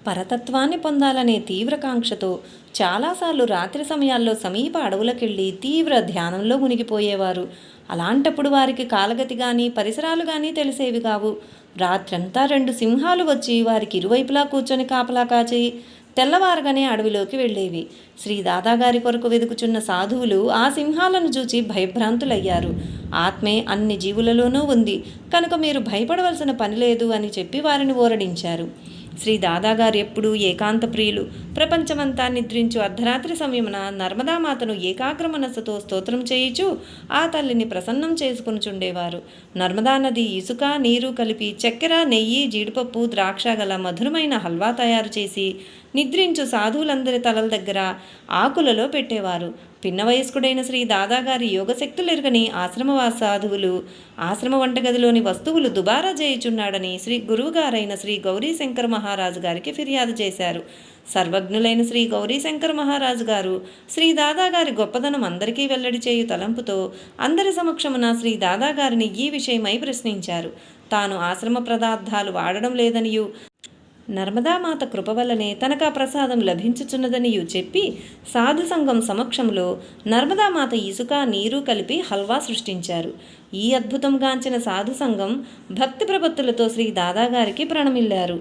పరతత్వాన్ని పొందాలనే తీవ్రకాంక్షతో చాలాసార్లు రాత్రి సమయాల్లో సమీప అడవులకెళ్ళి తీవ్ర ధ్యానంలో మునిగిపోయేవారు. అలాంటప్పుడు వారికి కాలగతి కానీ పరిసరాలు కానీ తెలిసేవి కావు. రాత్రంతా 2 సింహాలు వచ్చి వారికి ఇరువైపులా కూర్చొని కాపలా కాచి తెల్లవారగానే అడవిలోకి వెళ్ళేవి. శ్రీ దాదాగారి కొరకు వెదుకుచున్న సాధువులు ఆ సింహాలను చూచి భయభ్రాంతులయ్యారు. ఆత్మే అన్ని జీవులలోనూ ఉంది కనుక మీరు భయపడవలసిన పని లేదు అని చెప్పి వారిని ఊరడించారు. శ్రీ దాదాగారు ఎప్పుడూ ఏకాంత ప్రియులు. ప్రపంచమంతా నిద్రించు అర్ధరాత్రి సమయమున నర్మదామాతను ఏకాగ్ర మనస్సుతో స్తోత్రం చేయుచు ఆ తల్లిని ప్రసన్నం చేసుకునిచుండేవారు. నర్మదా నది ఇసుక నీరు కలిపి చక్కెర నెయ్యి జీడిపప్పు ద్రాక్ష గల మధురమైన హల్వా తయారు చేసి నిద్రించు సాధువులందరి తలల దగ్గర ఆకులలో పెట్టేవారు. పిన్న వయస్కుడైన శ్రీ దాదాగారి యోగశక్తులెరుగని ఆశ్రమవాస సాధువులు ఆశ్రమ వంటగదిలోని వస్తువులు దుబారా చేయుచున్నాడని శ్రీ గురువుగారైన శ్రీ గౌరీశంకర మహారాజు గారికి ఫిర్యాదు చేశారు. సర్వజ్ఞులైన శ్రీ గౌరీశంకర మహారాజు గారు శ్రీ దాదాగారి గొప్పదనం అందరికీ వెల్లడి చేయు తలంపుతో అందరి సమక్షమున శ్రీ దాదాగారిని ఈ విషయమై ప్రశ్నించారు. తాను ఆశ్రమ పదార్థాలు వాడడం లేదనియు నర్మదామాత కృప వల్లనే తనకా ప్రసాదం లభించుచున్నదనియు చెప్పి సాధు సంఘం సమక్షంలో నర్మదామాత ఇసుక నీరు కలిపి హల్వా సృష్టించారు. ఈ అద్భుతం గాంచిన సాధు సంఘం భక్తి ప్రపత్తులతో శ్రీ దాదాగారికి ప్రణమిల్లారు.